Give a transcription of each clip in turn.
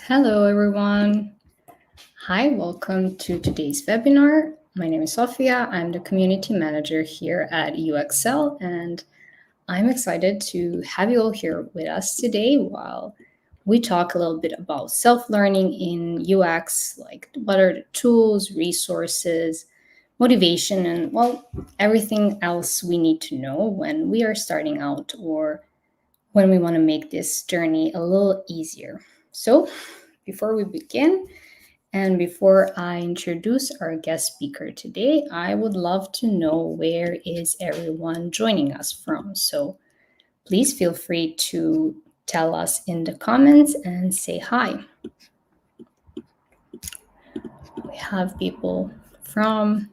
Hello, everyone. Hi, welcome to today's webinar. My name is Sofia. I'm the community manager here at UXL, and I'm excited to have you all here with us today while we talk a little bit about self learning in UX, like what are the tools, resources, motivation, and everything else we need to know when we are starting out or when we want to make this journey a little easier. So, before we begin, and before I introduce our guest speaker today, I would love to know where is everyone joining us from. So please feel free to tell us in the comments and say hi. We have people from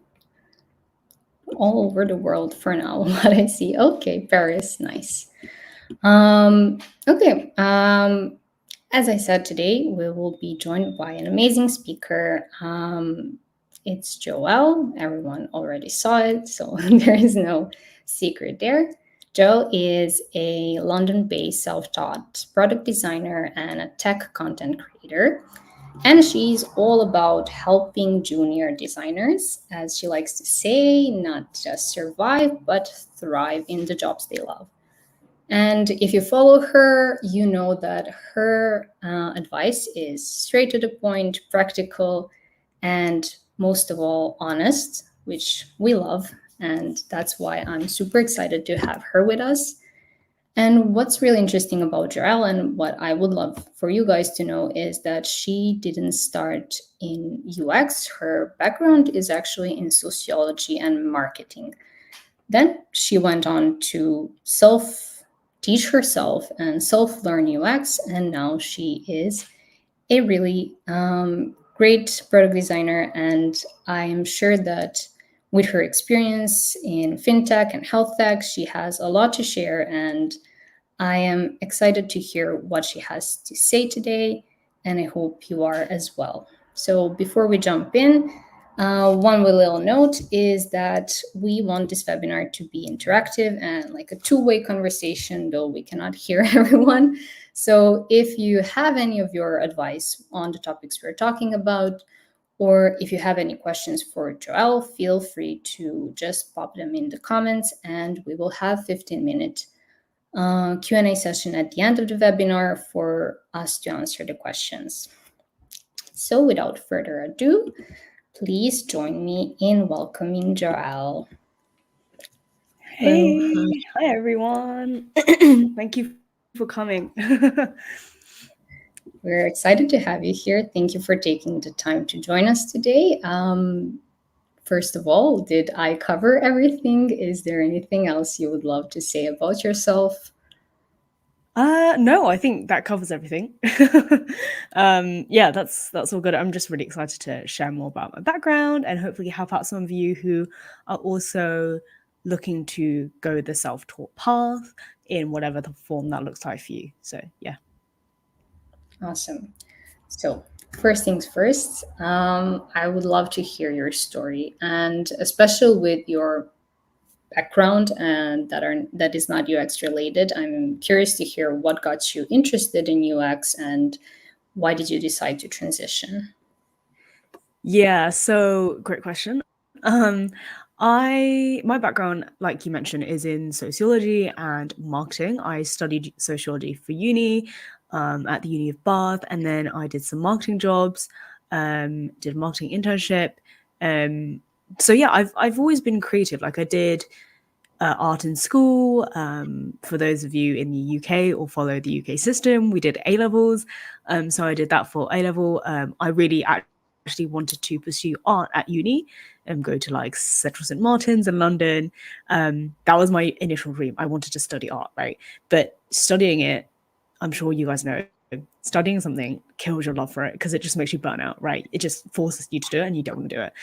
all over the world for now, what I see. Okay, Paris, nice. Okay, as I said today, we will be joined by an amazing speaker. It's Joelle. Everyone already saw it, so there is no secret there. Jo is a London based self taught product designer and a tech content creator. And she's all about helping junior designers, as she likes to say, not just survive, but thrive in the jobs they love. And if you follow her, you know that her advice is straight to the point, practical, and most of all, honest, which we love. And that's why I'm super excited to have her with us. And what's really interesting about Joelle and what I would love for you guys to know is that she didn't start in UX. Her background is actually in sociology and marketing. Then she went on to self teach herself and self learn UX, and now she is a really great product designer. And I am sure that with her experience in fintech and health tech, she has a lot to share. And I am excited to hear what she has to say today, and I hope you are as well. So before we jump in, one little note is that we want this webinar to be interactive and like a two-way conversation, though we cannot hear everyone. So if you have any of your advice on the topics we're talking about, or if you have any questions for Joelle, feel free to just pop them in the comments, and we will have 15-minute Q&A session at the end of the webinar for us to answer the questions. So without further ado, please join me in welcoming Joelle. Hey, hi everyone. Thank you for coming. We're excited to have you here. Thank you for taking the time to join us today. First of all, did I cover everything? Is there anything else you would love to say about yourself? No, I think that covers everything. Yeah, that's all good. I'm just really excited to share more about my background and hopefully help out some of you who are also looking to go the self-taught path in whatever the form that looks like for you. So yeah. Awesome. So first things first, I would love to hear your story, and especially with your background and that is not UX related. I'm curious to hear what got you interested in UX and why did you decide to transition? Yeah, so great question. My background, like you mentioned, is in sociology and marketing. I studied sociology for uni at the Uni of Bath, and then I did some marketing jobs, did a marketing internship. So yeah, I've always been creative. Like I did art in school. For those of you in the UK or follow the UK system, we did A levels. So I did that for A level. I really actually wanted to pursue art at uni and go to like Central St. Martin's in London. That was my initial dream. I wanted to study art, right? But studying it, I'm sure you guys know, studying something kills your love for it because it just makes you burn out, right? It just forces you to do it and you don't want to do it.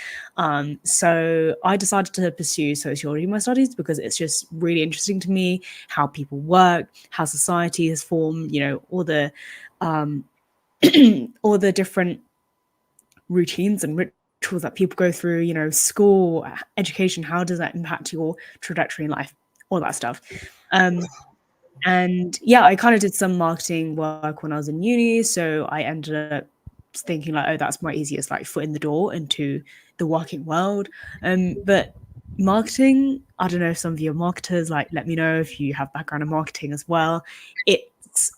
So I decided to pursue sociology in my studies because it's just really interesting to me how people work, how society has formed, all the all the different routines and rituals that people go through, school, education, how does that impact your trajectory in life, all that stuff. And yeah, I kind of did some marketing work when I was in uni. So I ended up thinking like, oh, that's my easiest like foot in the door into the working world. But marketing, I don't know if some of you are marketers, like let me know if you have background in marketing as well. It's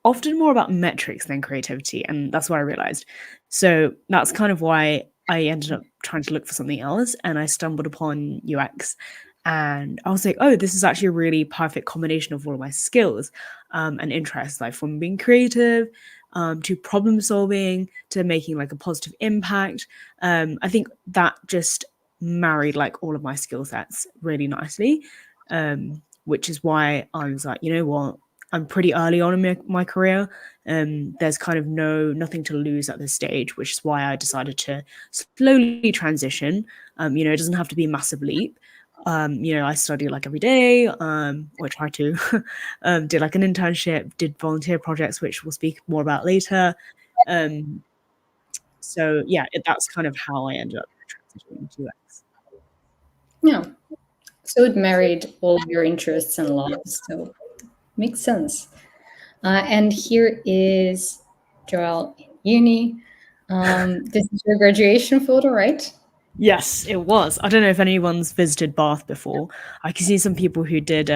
often more about metrics than creativity. And that's what I realized. So that's kind of why I ended up trying to look for something else. And I stumbled upon UX, and I was like, oh, this is actually a really perfect combination of all of my skills and interests, like from being creative to problem solving to making like a positive impact. I think that just married like all of my skill sets really nicely, which is why I was like, you know what, I'm pretty early on in my career. There's kind of nothing to lose at this stage, which is why I decided to slowly transition. It doesn't have to be a massive leap. I study like every day, or try to. Did like an internship, did volunteer projects, which we'll speak more about later. Um, so yeah, that's kind of how I ended up transitioning to UX. Yeah. So it married all your interests and loves. So makes sense. And here is Joelle in uni. This is your graduation photo, right? Yes, it was. I don't know if anyone's visited Bath before. I can see some people who did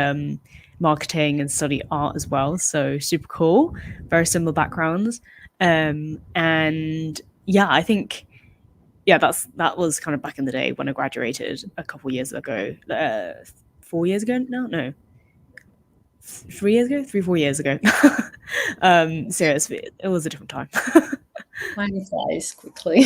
marketing and study art as well. So super cool. Very similar backgrounds. And yeah, I think that was kind of back in the day when I graduated a couple years ago. 4 years ago now? No, 3 years ago, 3 4 years ago. Seriously, it was a different time. Time flies quickly.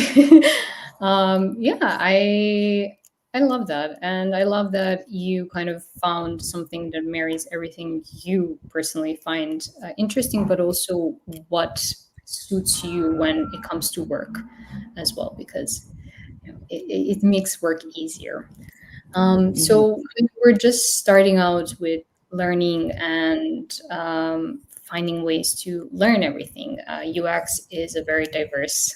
Yeah, I love that, and I love that you kind of found something that marries everything you personally find interesting, but also what suits you when it comes to work as well, because it makes work easier. Mhm. So when we're just starting out with learning and finding ways to learn everything, UX is a very diverse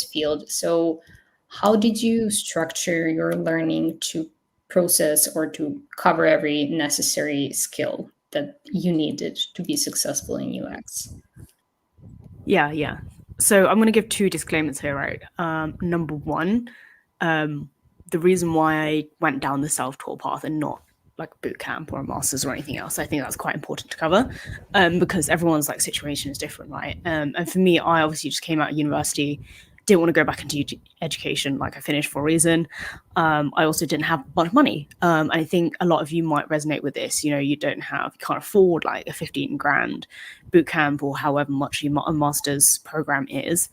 field. So how did you structure your learning to process or to cover every necessary skill that you needed to be successful in UX? Yeah, yeah. So I'm going to give two disclaimers here, right? Number one, um, the reason why I went down the self-taught path and not like a boot camp or a master's or anything else, I think that's quite important to cover, because everyone's like situation is different, right? And for me, I obviously just came out of university, didn't want to go back into education. Like I finished for a reason. I also didn't have much money. I think a lot of you might resonate with this. You you can't afford like a 15 grand boot camp or however much a master's program is.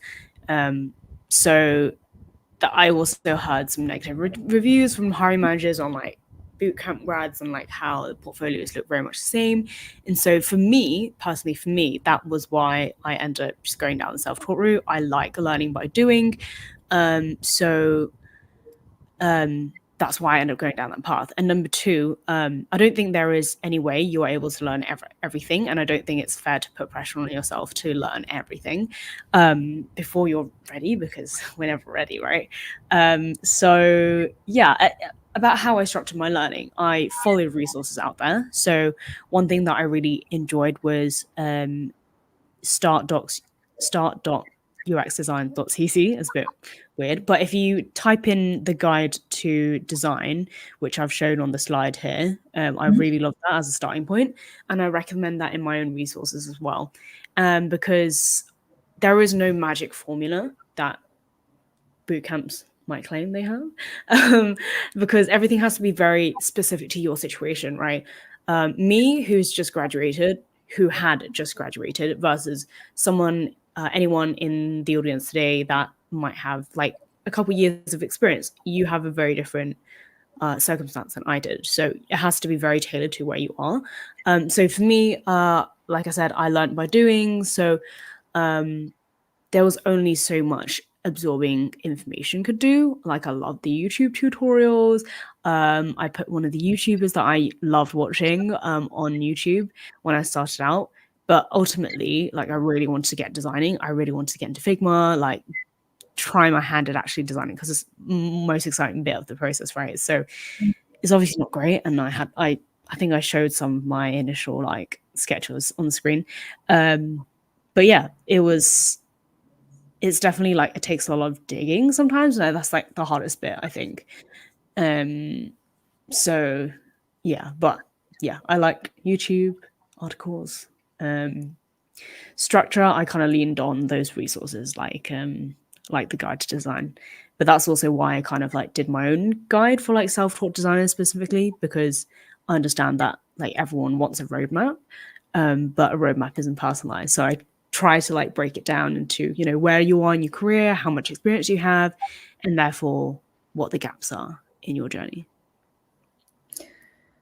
So that I also heard some negative reviews from hiring managers on like boot camp grads and like how the portfolios look very much the same. And so for me, personally, for me, that was why I ended up just going down the self-taught route. I like learning by doing. So that's why I ended up going down that path. And number two, I don't think there is any way you are able to learn everything, and I don't think it's fair to put pressure on yourself to learn everything before you're ready, because we're never ready, right? So yeah. About how I structured my learning, I followed resources out there. So one thing that I really enjoyed was start docs start.uxdesign.cc. Is a bit weird, but if you type in the guide to design, which I've shown on the slide here, I really love that as a starting point, and I recommend that in my own resources as well, because there is no magic formula that boot camps might claim they have, um, because everything has to be very specific to your situation, right? Me, who's just graduated, who had just graduated, versus anyone in the audience today that might have like a couple years of experience, you have a very different circumstance than I did. So it has to be very tailored to where you are. So for me, like I said, I learned by doing. So um, there was only so much absorbing information could do. Like I love the YouTube tutorials. I put one of the YouTubers that I loved watching on YouTube when I started out. But ultimately, like I really wanted to get designing. I really wanted to get into Figma, like try my hand at actually designing because it's most exciting bit of the process, right? So it's obviously not great, and I I think I showed some of my initial like sketches on the screen. Um, but yeah, it's definitely like it takes a lot of digging sometimes. And that's like the hardest bit, I think. Um, so yeah, but yeah, I like YouTube articles. Um, Structure, I kind of leaned on those resources like the guide to design. But that's also why I kind of like did my own guide for like self-taught designers specifically, because I understand that like everyone wants a roadmap, but a roadmap isn't personalized. So I try to like break it down into, you know, where you are in your career, how much experience you have, and therefore what the gaps are in your journey.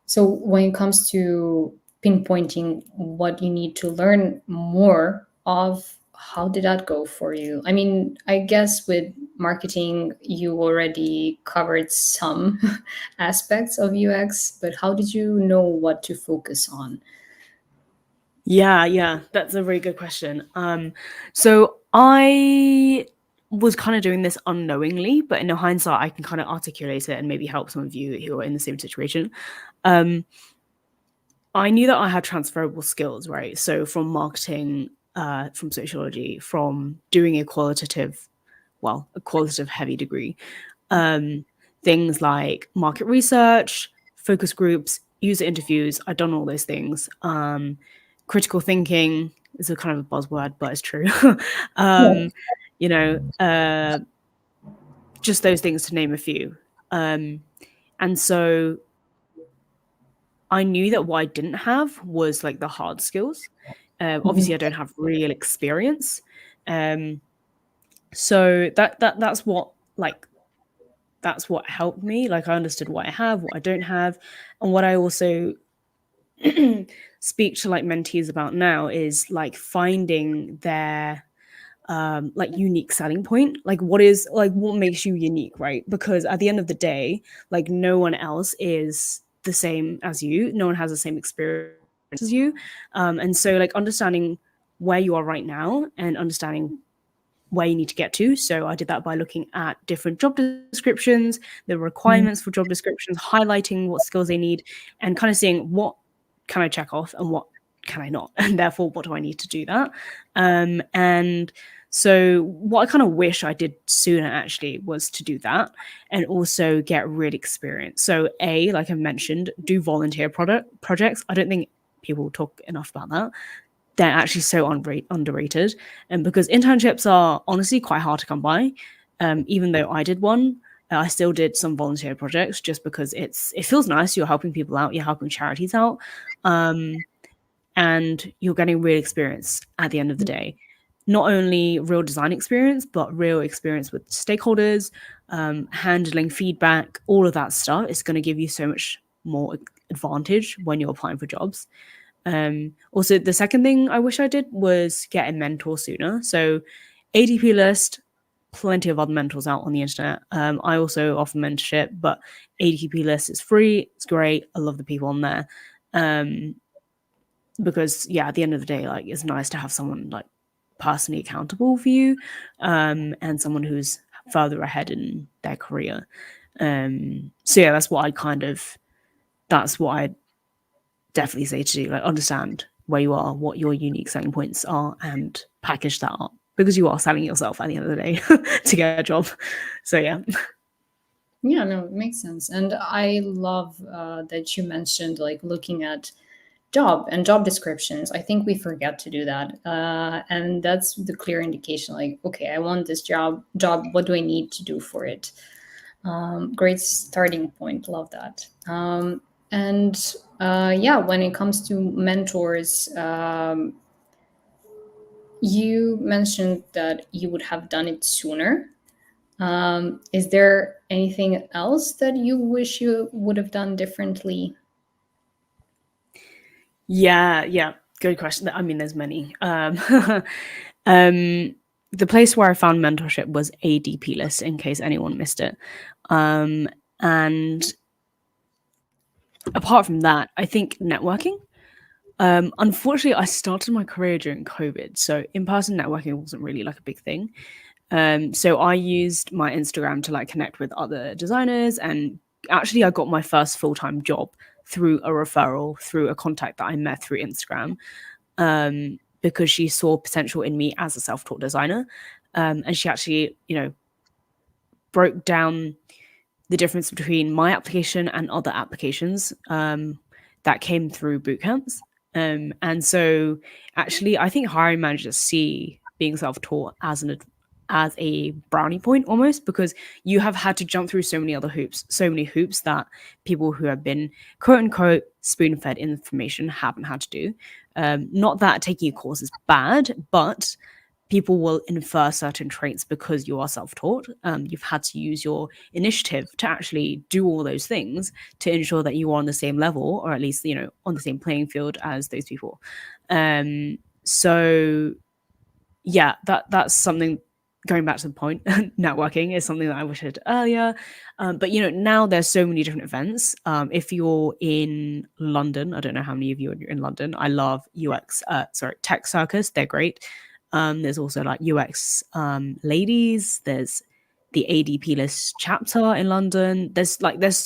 So when it comes to pinpointing what you need to learn more of, how did that go for you? I mean, I guess with marketing, you already covered some aspects of UX, but how did you know what to focus on? Yeah, that's a really good question. So I was kind of doing this unknowingly, but in hindsight, I can kind of articulate it and maybe help some of you who are in the same situation. Um, I knew that I had transferable skills, right? So from marketing, from sociology, from doing a qualitative heavy degree, um, things like market research, focus groups, user interviews. I've done all those things. Critical thinking is a kind of a buzzword, but it's true. Yeah. um, you know, just those things to name a few. Um, and so I knew that what I didn't have was like the hard skills. Obviously, I don't have real experience. Um, so that's what like that's what helped me. Like I understood what I have, what I don't have, and what I also speak to like mentees about now is like finding their like unique selling point. Like what makes you unique, right? Because at the end of the day, like no one else is the same as you. No one has the same experience as you. And so like understanding where you are right now and understanding where you need to get to. So I did that by looking at different job descriptions, the requirements for job descriptions, highlighting what skills they need, and kind of seeing what can I check off and what can I not, and therefore what do I need to do that. And so what I kind of wish I did sooner actually was to do that and also get real experience. So like I mentioned, do volunteer product projects. I don't think people talk enough about that. They're actually so underrated, and because internships are honestly quite hard to come by. Even though I did one, I still did some volunteer projects just because it feels nice. You're helping people out, you're helping charities out, um, and you're getting real experience at the end of the day. Not only real design experience, but real experience with stakeholders, handling feedback, all of that stuff. It's going to give you so much more advantage when you're applying for jobs. Also, the second thing I wish I did was get a mentor sooner. So, ADP list, plenty of other mentors out on the internet. I also offer mentorship, but ADP list is free. It's great. I love the people on there. Um, because yeah, at the end of the day, like it's nice to have someone like personally accountable for you, and someone who's further ahead in their career. So yeah, that's what I definitely say to do. Like understand where you are, what your unique selling points are, and package that up because you are selling yourself at the end of the day to get a job. So yeah. Yeah, no, it makes sense. And I love that you mentioned like looking at job descriptions. I think we forget to do that, and that's the clear indication. Like, okay, I want this job. What do I need to do for it? Great starting point. Love that. And yeah, when it comes to mentors, you mentioned that you would have done it sooner. Is there anything else that you wish you would have done differently? Yeah, good question. I mean, there's many. Um, the place where I found mentorship was ADP list, in case anyone missed it. And apart from that, I think networking. Unfortunately, I started my career during COVID, so in-person networking wasn't really like a big thing. So I used my Instagram to like connect with other designers, and actually, I got my first full-time job through a referral, through a contact that I met through Instagram, because she saw potential in me as a self-taught designer. And she actually, broke down the difference between my application and other applications that came through boot camps. And so actually, I think hiring managers see being self-taught as a brownie point almost, because you have had to jump through so many hoops that people who have been quote unquote spoon-fed information haven't had to do. Not that taking a course is bad, but people will infer certain traits because you are self-taught. You've had to use your initiative to actually do all those things to ensure that you are on the same level, or at least on the same playing field as those people. So yeah, that's something. Going back to the point, networking is something that I wish I did earlier. But now there's so many different events. If you're in London, I don't know how many of you are in London. I love Tech Circus. They're great. There's also like UX ladies. There's the ADP list chapter in London. There's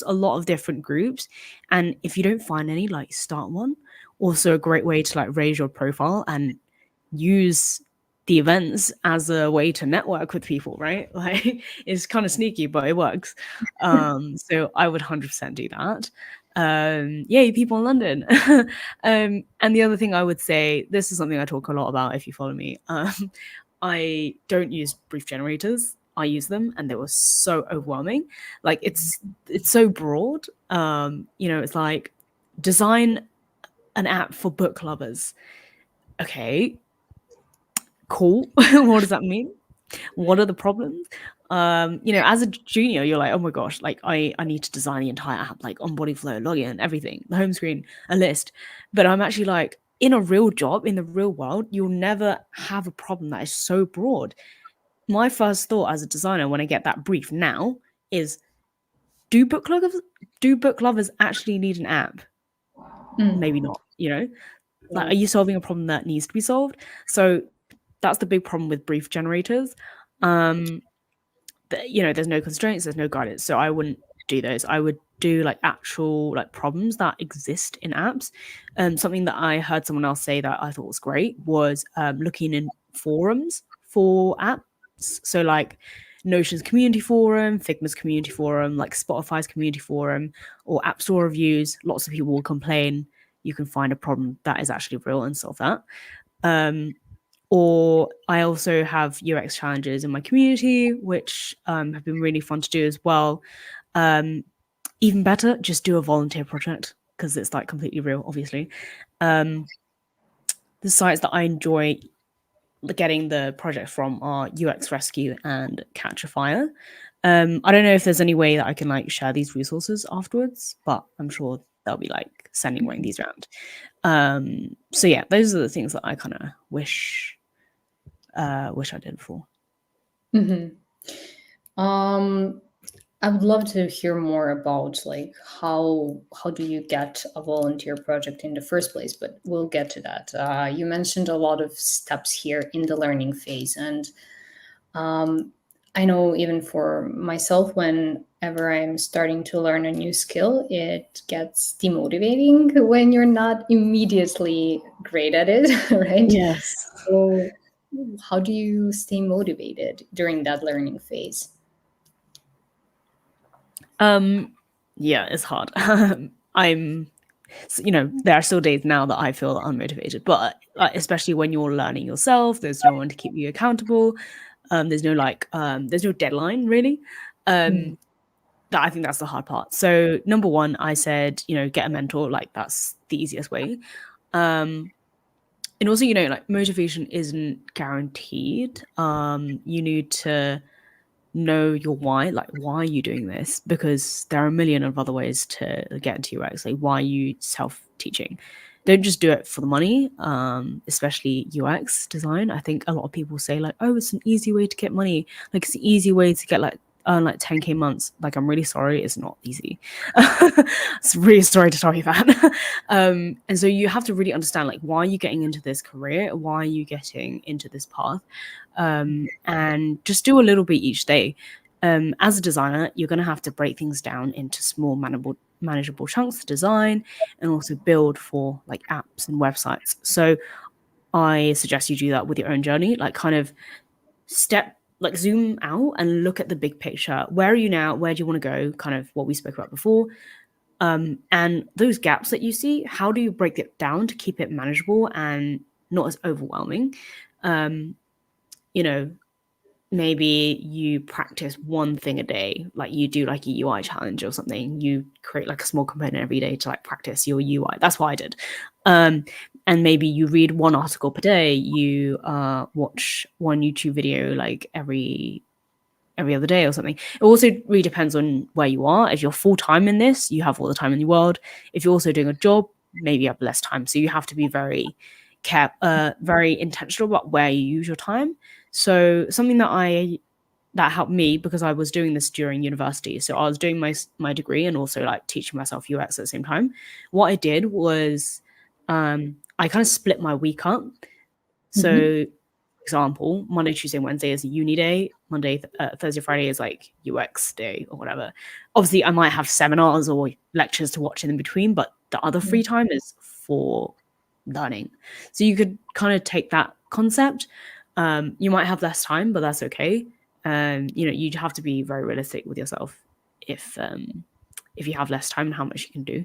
a lot of different groups, and if you don't find any, like start one. Also, a great way to like raise your profile and use the events as a way to network with people, right? Like it's kind of sneaky, but it works. So I would 100% do that. Yay, people in London. And the other thing I would say, this is something I talk a lot about if you follow me. I don't use brief generators. I use them and they were so overwhelming. Like it's so broad. It's like design an app for book lovers. Okay, cool. What does that mean? What are the problems? As a junior, you're like, oh my gosh, like I need to design the entire app, like onboarding flow, login, everything, the home screen, a list. But I'm actually like, in a real job, in the real world, you'll never have a problem that is so broad. My first thought as a designer when I get that brief now is, do book lovers actually need an app? Maybe not, like, are you solving a problem that needs to be solved? So that's the big problem with brief generators. There's no constraints, there's no guidance, so I wouldn't do those. I would do like actual like problems that exist in apps. Something that I heard someone else say that I thought was great was looking in forums for apps. So like Notion's community forum, Figma's community forum, like Spotify's community forum, or App Store reviews. Lots of people will complain. You can find a problem that is actually real and solve that. Or I also have UX challenges in my community, which have been really fun to do as well. Even better, just do a volunteer project because it's like completely real, obviously. The sites that I enjoy getting the project from are UX Rescue and Catch a Fire. I don't know if there's any way that I can like share these resources afterwards, but I'm sure they'll be like sending one of these around. So yeah, those are the things that I kind of wish I did before. I would love to hear more about like how do you get a volunteer project in the first place, but we'll get to that. You mentioned a lot of steps here in the learning phase, and I know even for myself, whenever I'm starting to learn a new skill, it gets demotivating when you're not immediately great at it, right? Yes. So how do you stay motivated during that learning phase? Yeah, it's hard. There are still days now that I feel unmotivated, but especially when you're learning yourself, there's no one to keep you accountable. There's no deadline really. That I think that's the hard part. So number one, I said, get a mentor. Like that's the easiest way. And also, like motivation isn't guaranteed. You need to know your why, like why are you doing this, because there are a million of other ways to get into UX. Like why are you self-teaching? Don't just do it for the money, especially UX design. I think a lot of people say like, oh, it's an easy way to get money, like it's an easy way to get like earn like 10K months. Like I'm really sorry, it's not easy. It's really sorry to tell you that. And so you have to really understand like why are you getting into this career, why are you getting into this path, and just do a little bit each day. As a designer, you're going to have to break things down into small, manageable chunks to design and also build for like apps and websites. So I suggest you do that with your own journey, like kind of like zoom out and look at the big picture. Where are you now? Where do you want to go? Kind of what we spoke about before. And those gaps that you see, how do you break it down to keep it manageable and not as overwhelming? Um, you know, maybe you practice one thing a day, like you do like a UI challenge or something. You create like a small component every day to like practice your UI. That's what I did. Um, and maybe you read one article per day. You watch one YouTube video like every other day or something. It also really depends on where you are. If you're full time in this, you have all the time in the world. If you're also doing a job, maybe you have less time. So you have to be very intentional about where you use your time. So something that helped me because I was doing this during university. So I was doing my degree and also like teaching myself UX at the same time. What I did was I kind of split my week up. Mm-hmm. So example, Monday, Tuesday, Wednesday is a uni day. Thursday, Friday is like UX day or whatever. Obviously, I might have seminars or lectures to watch in between, but the other free time is for learning. So you could kind of take that concept. You might have less time, but that's okay. You have to be very realistic with yourself if you have less time and how much you can do.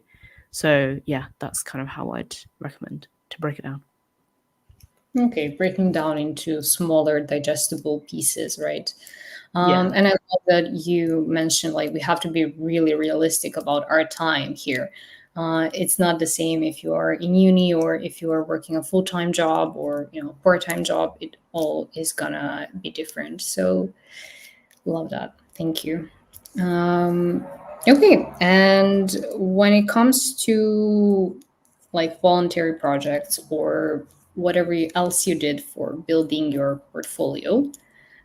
So yeah, that's kind of how I'd recommend to break it down. Okay, breaking down into smaller digestible pieces, right? Yeah. And I love that you mentioned like we have to be really realistic about our time here. It's not the same if you are in uni or if you are working a full-time job or part-time job. It all is gonna be different. So love that. Thank you. Um, okay, and when it comes to like voluntary projects or whatever else you did for building your portfolio,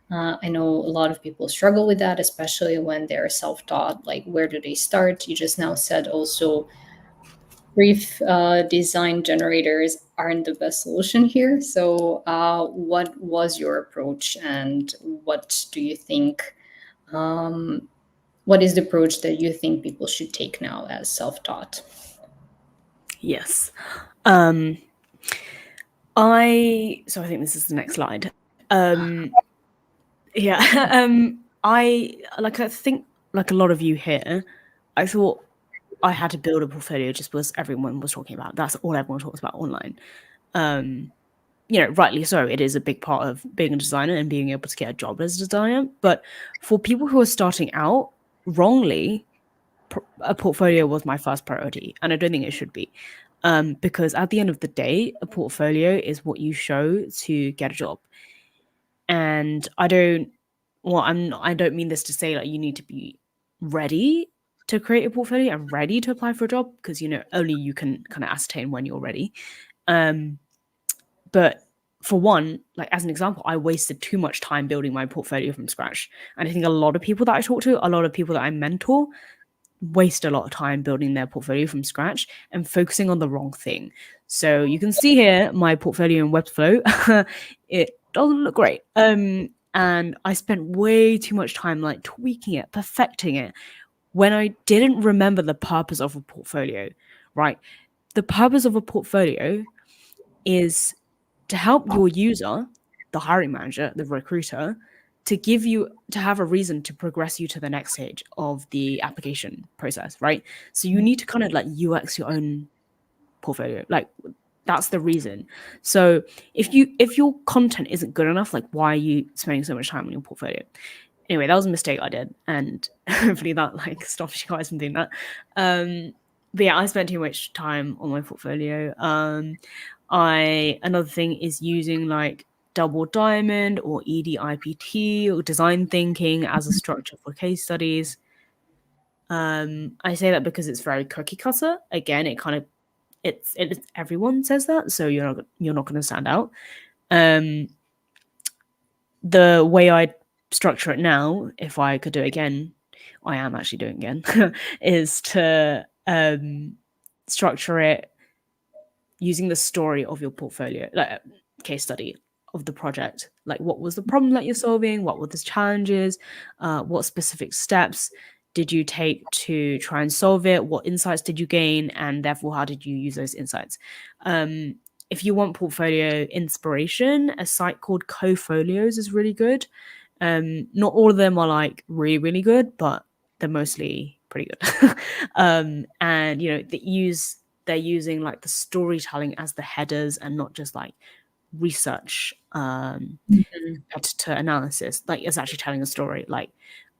I know a lot of people struggle with that, especially when they're self taught. Like, where do they start? You just now said also brief design generators aren't the best solution here. So, what was your approach, and what do you think? Um, what is the approach that you think people should take now as self taught? Yes. Um, I think this is the next slide. Yeah. I think like a lot of you here, I thought I had to build a portfolio just because everyone was talking about. That's all everyone talks about online. Um, rightly so. It is a big part of being a designer and being able to get a job as a designer. But for people who are starting out wrongly, a portfolio was my first priority, and I don't think it should be. Because at the end of the day, a portfolio is what you show to get a job. And I don't mean this to say like you need to be ready to create a portfolio and ready to apply for a job because only you can kind of ascertain when you're ready. Um, but for one, like as an example, I wasted too much time building my portfolio from scratch. And I think a lot of people that I talk to, a lot of people that I mentor, waste a lot of time building their portfolio from scratch and focusing on the wrong thing. So you can see here my portfolio in Webflow. It doesn't look great. And I spent way too much time like tweaking it, perfecting it when I didn't remember the purpose of a portfolio, right? The purpose of a portfolio is to help your user, the hiring manager, the recruiter, to have a reason to progress you to the next stage of the application process, right? So you need to kind of like UX your own portfolio. Like that's the reason. So if your content isn't good enough, like why are you spending so much time on your portfolio? Anyway, that was a mistake I did, and hopefully that like stops you guys from doing that. But yeah, I spent too much time on my portfolio. I Another thing is using like double diamond or EDIPT or design thinking as a structure for case studies. I say that because it's very cookie cutter. Again, it's everyone says that, so you're not going to stand out. Um, the way I structure it now, if I could do it again, I am actually doing it again, is to structure it using the story of your portfolio, like case study. of the project. Like, what was the problem that you're solving? What were the challenges? What specific steps did you take to try and solve it? What insights did you gain? And therefore, how did you use those insights? Um, if you want portfolio inspiration, a site called Cofolios is really good. Not all of them are like really, really good, but they're mostly pretty good. And you know, they're using like the storytelling as the headers and not just like research Mhm. competitor analysis. Like it's actually telling a story. Like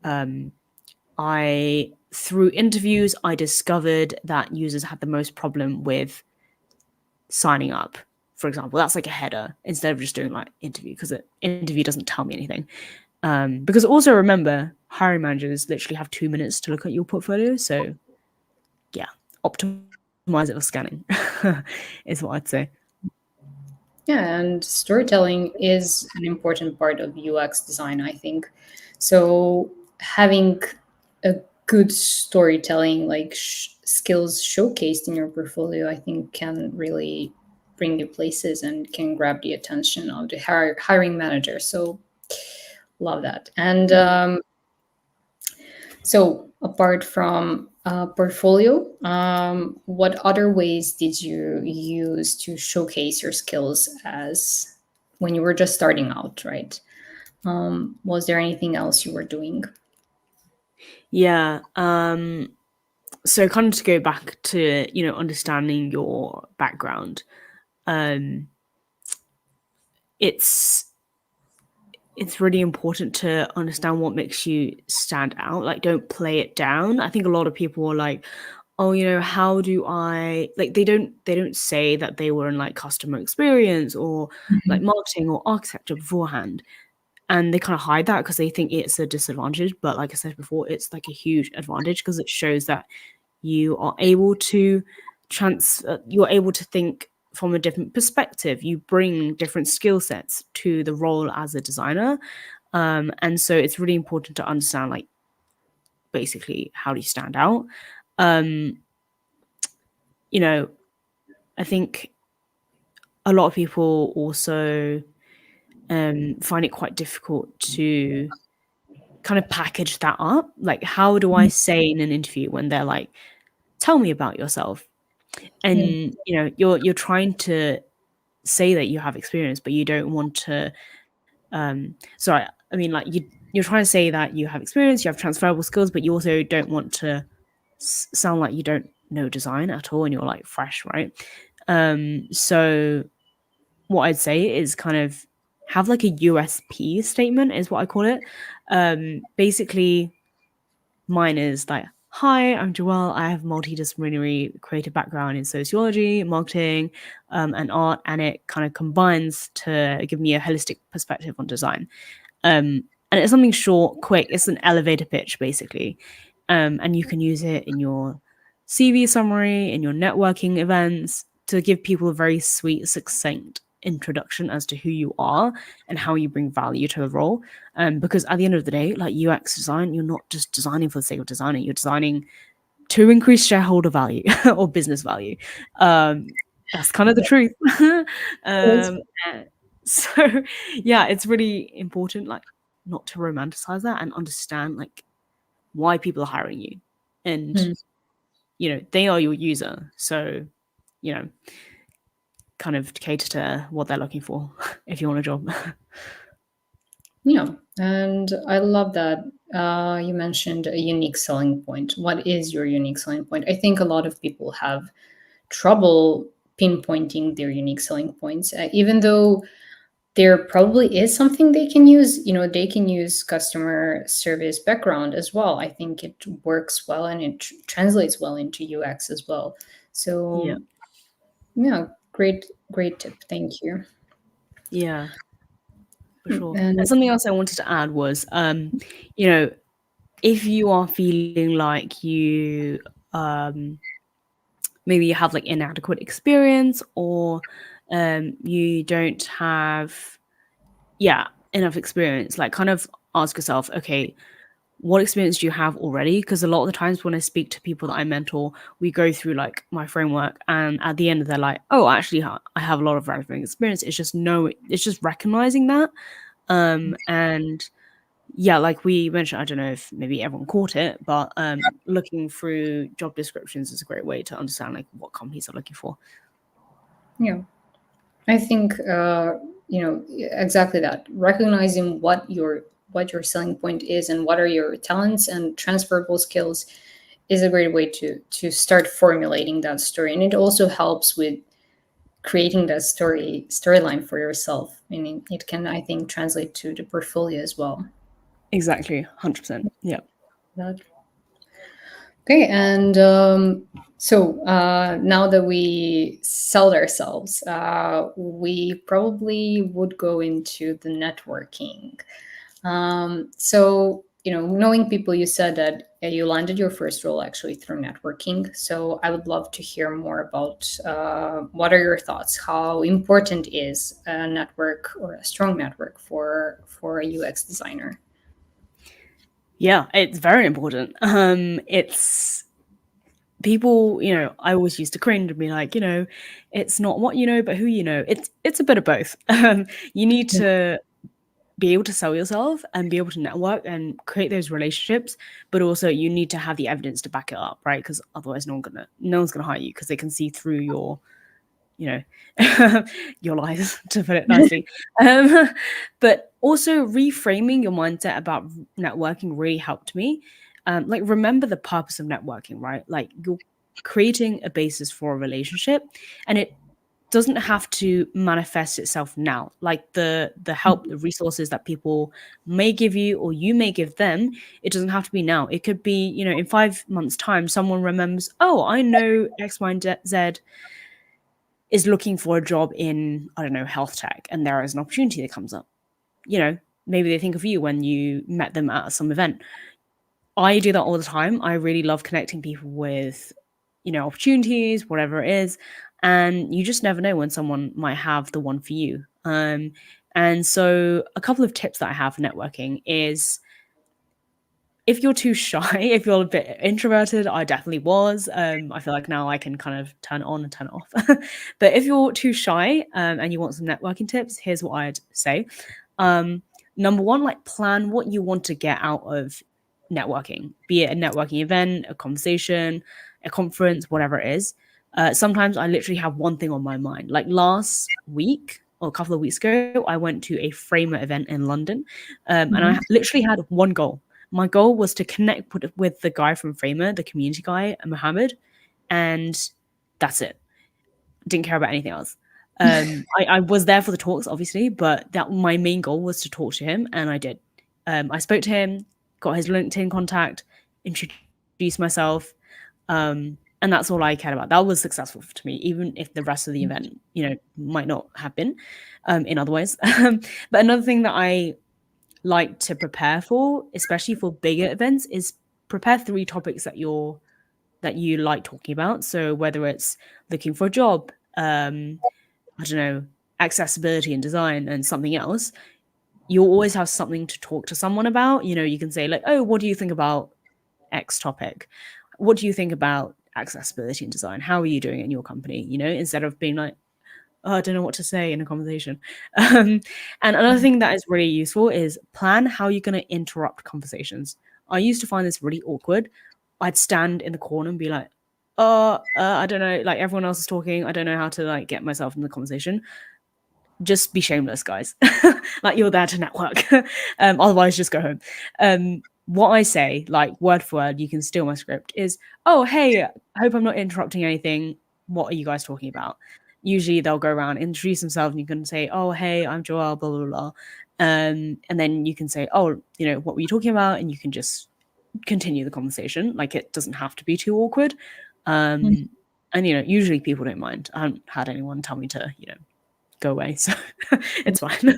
um I through interviews I discovered that users had the most problem with signing up, for example. That's like a header instead of just doing like interview, because an interview doesn't tell me anything. Because also remember, hiring managers literally have 2 minutes to look at your portfolio. So yeah, optimize it for scanning is what I'd say. Yeah, and storytelling is an important part of UX design, I think. So having a good storytelling, like skills showcased in your portfolio, I think can really bring you places and can grab the attention of the hiring manager. So love that. And so, apart from portfolio, what other ways did you use to showcase your skills as when you were just starting out, right? Was there anything else you were doing? Yeah. So kind of to go back to, you know, understanding your background, um, it's it's really important to understand what makes you stand out. Like, don't play it down. I think a lot of people are like, oh, you know, how do I, like, they don't say that they were in like customer experience or like marketing or architecture beforehand, and they kind of hide that because they think it's a disadvantage. But like I said before, it's like a huge advantage because it shows that you are able to you're able to think from a different perspective. You bring different skill sets to the role as a designer. And so it's really important to understand, like, basically how do you stand out. um you know, I think a lot of people also find it quite difficult to kind of package that up. Like, how do I say in an interview when they're like, tell me about yourself? Mm. And you know, you're trying to say that you have experience, but you don't want to sorry, I mean, like, you're trying to say that you have experience, you have transferable skills, but you also don't want to sound like you don't know design at all and you're like fresh, right? So what I'd say is kind of have like a USP statement, is what I call it. Basically, mine is like, hi, I'm Joelle. I have multidisciplinary creative background in sociology, marketing, and art, and it kind of combines to give me a holistic perspective on design. And it's something short, quick. It's an elevator pitch, basically. And you can use it in your CV summary, in your networking events, to give people a very sweet, succinct introduction as to who you are and how you bring value to the role. Because at the end of the day, like UX design, you're not just designing for the sake of designing, you're designing to increase shareholder value or business value. That's kind of the truth. Yes. um, so yeah, it's really important, like, not to romanticize that and understand like why people are hiring you. And Mm. you know, they are your user, so you know, kind of cater to what they're looking for if you want a job. Yeah, and I love that you mentioned a unique selling point. What is your unique selling point? I think a lot of people have trouble pinpointing their unique selling points, even though there probably is something they can use. You know, they can use customer service background as well. I think it works well and it translates well into UX as well. Yeah, So yeah, great tip. Thank you. yeah, for sure. And And something else I wanted to add was, you know, if you are feeling like you maybe you have like inadequate experience, or you don't have, yeah, enough experience, like, kind of ask yourself, okay, what experience do you have already? Because a lot of the times when I speak to people that I mentor, we go through like my framework, and at the end they're like, "Oh, actually, I have a lot of relevant experience." It's just it's just recognizing that, and yeah, like we mentioned, I don't know if maybe everyone caught it, but looking through job descriptions is a great way to understand like what companies are looking for. Yeah, I think exactly that. Recognizing what your selling point is and what are your talents and transferable skills is a great way to start formulating that story, and it also helps with creating that storyline for yourself. I mean, it can, I think, translate to the portfolio as well. Exactly, 100%. Yeah. That Okay, and so now that we sold ourselves, we probably would go into the networking. So, knowing people, you said that you landed your first role actually through networking. So, I would love to hear more about what are your thoughts? How important is a network or a strong network for a UX designer? Yeah, it's very important. It's people, I always used to cringe and be like, it's not what you know, but who you know. It's a bit of both. You need to be able to sell yourself and be able to network and create those relationships, but also you need to have the evidence to back it up, right? Because otherwise, no one's gonna hire you because they can see through you know your lies, to put it nicely. um, but also reframing your mindset about networking really helped me. Like, remember the purpose of networking, right? Like, you're creating a basis for a relationship, and it doesn't have to manifest itself now. Like, the help, the resources that people may give you or you may give them, it doesn't have to be now. It could be, in 5 months time someone remembers, oh, I know X, Y, and Z is looking for a job in, I don't know, health tech, and there is an opportunity that comes up. You know, maybe they think of you when you met them at some event. I do that all the time. I really love connecting people with, opportunities, whatever it is. And you just never know when someone might have the one for you. And so a couple of tips that I have for networking is, if you're too shy, if you're a bit introverted, I definitely was. I feel like now I can kind of turn it on and turn it off. But if you're too shy, and you want some networking tips, here's what I'd say. Um, Number one, like, plan what you want to get out of networking, be it a networking event, a conversation, a conference, whatever it is. Sometimes I literally have one thing on my mind. Like last week or a couple of weeks ago, I went to a Framer event in London, and I Mhm. literally had one goal. My goal was to connect with the guy from Framer, the community guy, Mohammed, and that's it. Didn't care about anything else. I was there for the talks, obviously, but that my main goal was to talk to him, and I did. I spoke to him, got his LinkedIn contact, introduced myself, and that's all I cared about. That was successful to me, even if the rest of the event, might not have been, in other ways. But another thing that I like to prepare for, especially for bigger events, is prepare 3 topics that you like talking about. So whether it's looking for a job, I don't know, accessibility and design, and something else, you'll always have something to talk to someone about. You can say like, "Oh, what do you think about X topic? What do you think about accessibility and design? How are you doing it in your company?" Instead of being like, "Oh, I don't know what to say in a conversation." Um, and another thing that is really useful is plan how you're going to interrupt conversations. I used to find this really awkward. I'd stand in the corner and be like, "Oh, I don't know. Like, everyone else is talking. I don't know how to like get myself in the conversation." Just be shameless, guys. Like, you're there to network. Otherwise, just go home. What I say, like word for word, you can steal my script, is, "Oh, hey, I hope I'm not interrupting anything. What are you guys talking about?" Usually they'll go around, introduce themselves, and you can say, "Oh, hey, I'm Joelle, blah, blah, blah." And then you can say, "Oh, what were you talking about?" And you can just continue the conversation. Like, it doesn't have to be too awkward. Um, and, usually people don't mind. I haven't had anyone tell me to, go away. So it's fine.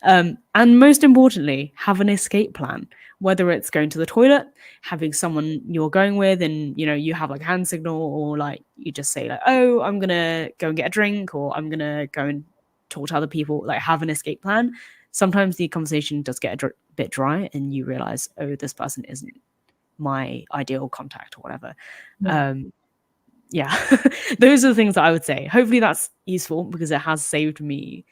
And most importantly, have an escape plan, whether it's going to the toilet, having someone you're going with, and you have like a hand signal, or like you just say like, "Oh, I'm gonna go and get a drink," or "I'm gonna go and talk to other people." Like, have an escape plan. Sometimes the conversation does get a bit dry and you realize, oh, this person isn't my ideal contact or whatever. Yeah. Um, yeah, those are the things that I would say. Hopefully that's useful because it has saved me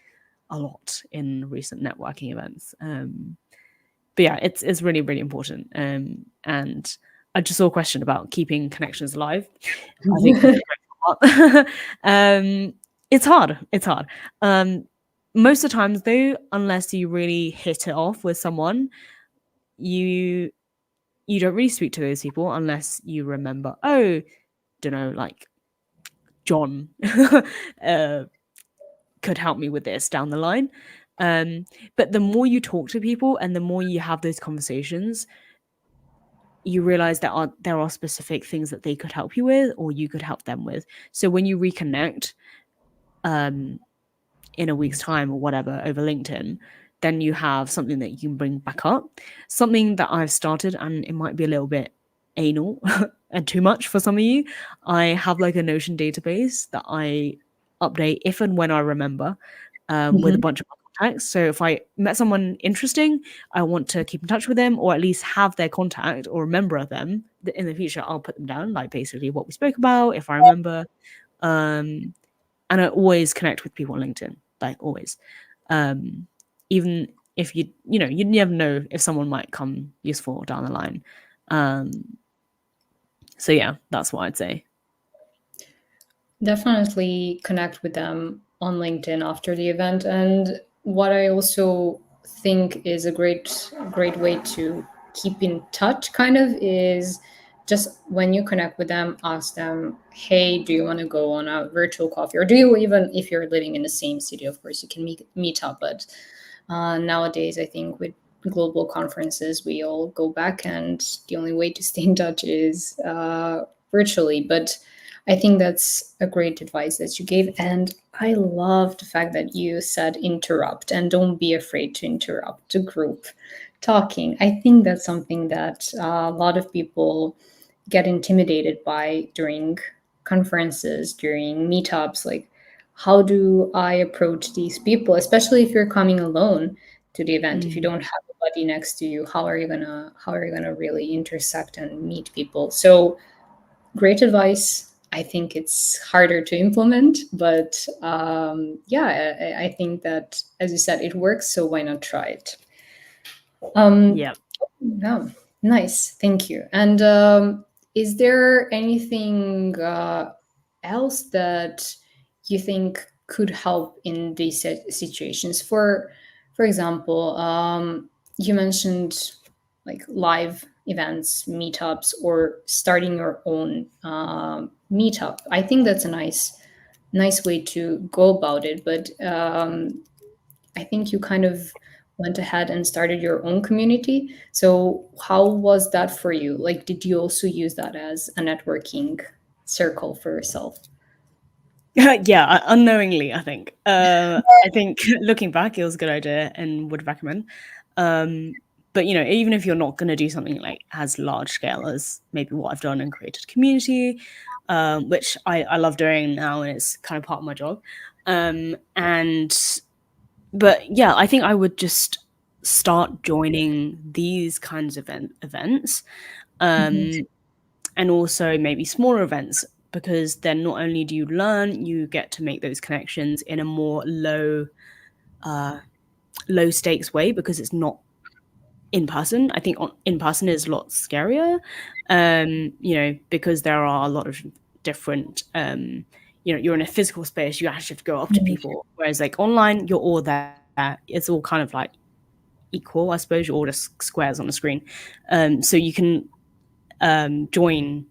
a lot in recent networking events. But yeah, it's really, really important. And I just saw a question about keeping connections alive. I think that's a great part. It's hard. It's hard. Um, Most of the times, though, unless you really hit it off with someone, you you don't really speak to those people unless you remember. Oh, don't know, like John uh, could help me with this down the line. But the more you talk to people and the more you have those conversations, you realize there are specific things that they could help you with or you could help them with. So when you reconnect um, in a week's time or whatever over LinkedIn, then you have something that you can bring back up. Something that I've started, and it might be a little bit anal and too much for some of you. I have like a Notion database that I update if and when I remember, with a Mhm. bunch of my contacts. So if I met someone interesting, I want to keep in touch with them or at least have their contact or remember of them. In the future, I'll put them down, like basically what we spoke about, if I remember. Um, and I always connect with people on LinkedIn, like always. Um, Even if you never know if someone might come useful down the line. Um, so yeah, that's what I'd say. Definitely connect with them on LinkedIn after the event. And what I also think is a great way to keep in touch kind of is just when you connect with them, ask them, hey, do you want to go on a virtual coffee? Or do you, even if you're living in the same city, of course, you can meet up. But nowadays, I think with global conferences, we all go back, and the only way to stay in touch is virtually. But I think that's a great advice that you gave. And I love the fact that you said interrupt and don't be afraid to interrupt the group talking. I think that's something that a lot of people get intimidated by during conferences, during meetups. Like, how do I approach these people, especially if you're coming alone to the event? If you Mm, don't have a buddy next to you, how are you gonna really intersect and meet people? So great advice. I think it's harder to implement, but yeah, I think that, as you said, it works. So why not try it? Um, yeah. yeah, nice. Thank you. And is there anything else that you think could help in these situations? For example, you mentioned like live events, meetups, or starting your own meetup. I think that's a nice way to go about it. But I think you kind of went ahead and started your own community. So how was that for you? Like, did you also use that as a networking circle for yourself? Yeah, unknowingly, I think. I think looking back, it was a good idea and would recommend. But even if you're not going to do something like as large scale as maybe what I've done and created a community, which I love doing now, and it's kind of part of my job. And but yeah, I think I would just start joining these kinds of events. Mhm. Um, and also maybe smaller events because then not only do you learn, you get to make those connections in a more uh, low stakes way because it's not in person. I think in person is a lot scarier, because there are a lot of different. You're in a physical space, you actually have to go up to people. Whereas like online, you're all there. It's all kind of like equal, I suppose. You're all just squares on the screen, so you can join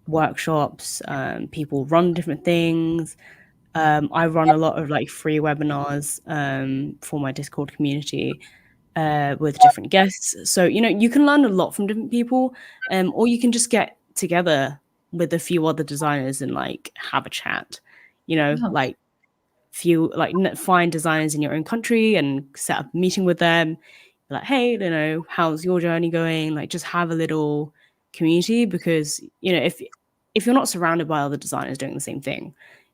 workshops. People run different things. I run a lot of like free webinars for my Discord community with different guests. So you can learn a lot from different people, or you can just get together with a few other designers and like have a chat. Yeah. Like few like find designers in your own country and set up a meeting with them. Like, hey, how's your journey going? Like, just have a little community because if you're not surrounded by other designers doing the same thing,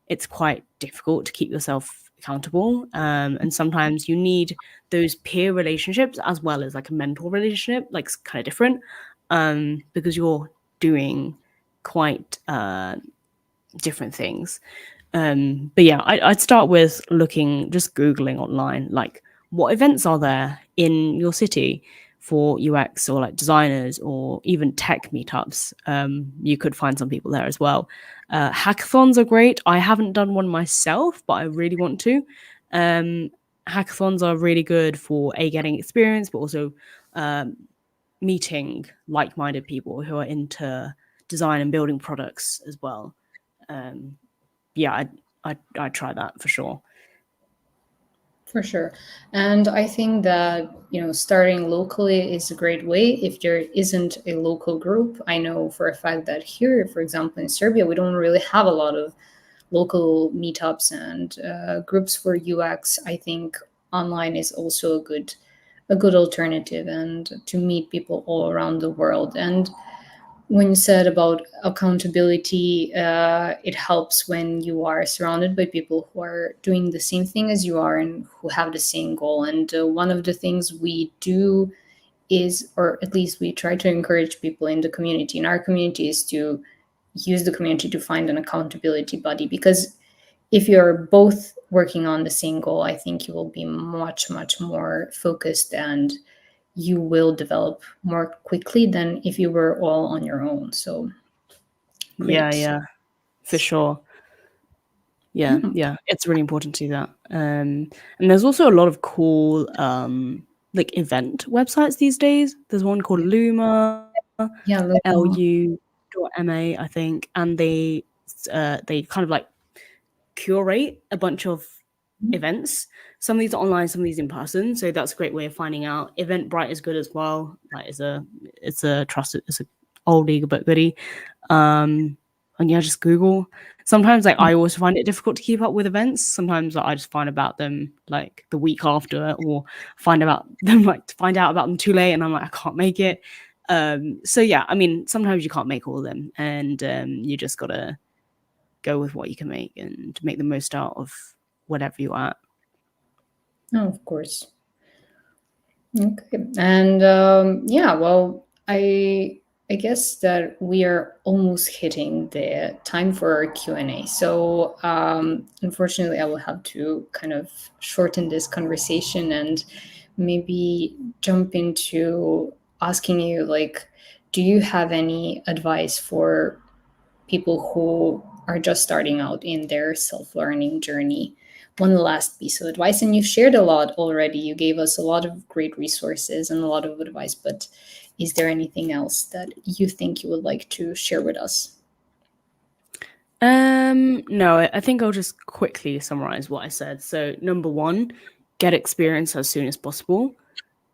it's quite difficult to keep yourself accountable. And sometimes you need those peer relationships as well as like a mentor relationship, like kind of different, because you're doing quite different things. But yeah, I'd start with looking, just Googling online, like what events are there in your city for UX or like designers or even tech meetups. You could find some people there as well. Hackathons are great. I haven't done one myself, but I really want to. Um, Hackathons are really good for getting experience, but also um, meeting like-minded people who are into design and building products as well. Um, yeah, I'd try that for sure. For sure. And I think that, starting locally is a great way if there isn't a local group. I know for a fact that here, for example, in Serbia, we don't really have a lot of local meetups and groups for UX. I think online is also a good alternative and to meet people all around the world. And when you said about accountability, it helps when you are surrounded by people who are doing the same thing as you are and who have the same goal. And one of the things we do is, or at least we try to encourage people in the community, in our community, is to use the community to find an accountability buddy. Because if you're both working on the same goal, I think you will be much, much more focused and you will develop more quickly than if you were all on your own. So Yeah, great. yeah, for sure. Yeah, Yeah, yeah, it's really important to do that. And there's also a lot of cool like event websites these days. There's one called Luma, yeah, LU.ma, I think, and they kind of like curate a bunch of events. Some of these are online, some of these in person. So that's a great way of finding out. Eventbrite is good as well. Like it's a trusted, it's a oldie but goodie. And yeah, just Google. Sometimes like I also find it difficult to keep up with events. Sometimes like, I just find about them like the week after, or find about them like to find out about them too late, and I'm like I can't make it. So yeah, I mean sometimes you can't make all of them, and you just gotta go with what you can make and make the most out of whatever you're at. no, of course. Okay. And yeah, well, I guess that we are almost hitting the time for our Q&A. So unfortunately, I will have to kind of shorten this conversation and maybe jump into asking you, like, do you have any advice for people who are just starting out in their self-learning journey? One last piece of advice, and you've shared a lot already. You gave us a lot of great resources and a lot of advice, but is there anything else that you think you would like to share with us? No, I think I'll just quickly summarize what I said. So, number one, get experience as soon as possible.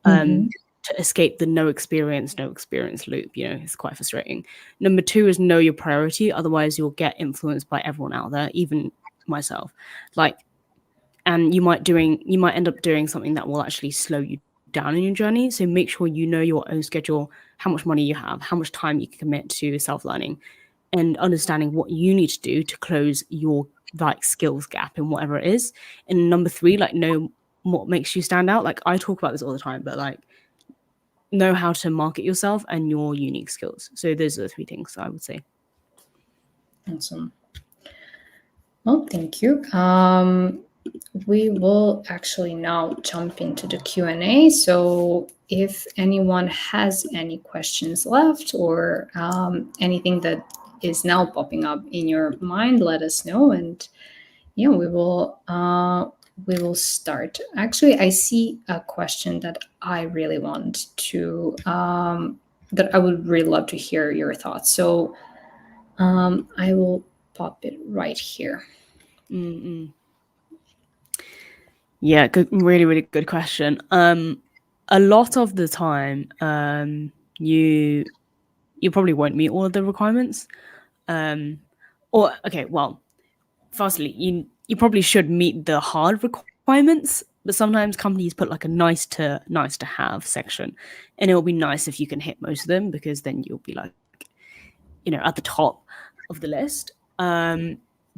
Mm-hmm. To escape the no experience loop. You know, it's quite frustrating. Number two is know your priority. Otherwise, you'll get influenced by everyone out there, even myself. Like, and you might end up doing something that will actually slow you down in your journey. So make sure you know your own schedule, how much money you have, how much time you can commit to self learning, and understanding what you need to do to close your like skills gap in whatever it is. And number three, like know what makes you stand out. Like I talk about this all the time, but like know how to market yourself and your unique skills. So those are the three things I would say. Awesome. Well, thank you. We will actually now jump into the Q&A. So if anyone has any questions left or anything that is now popping up in your mind, let us know, and yeah, we will start. Actually, I see a question that I really want to that I would really love to hear your thoughts. So I will pop it right here. Mm-mm. Yeah, good, really, really good question. A lot of the time, you probably won't meet all of the requirements. Um, or okay, well, firstly, you probably should meet the hard requirements, but sometimes companies put like a nice to have section, and it'll be nice if you can hit most of them because then you'll be like, you know, at the top of the list.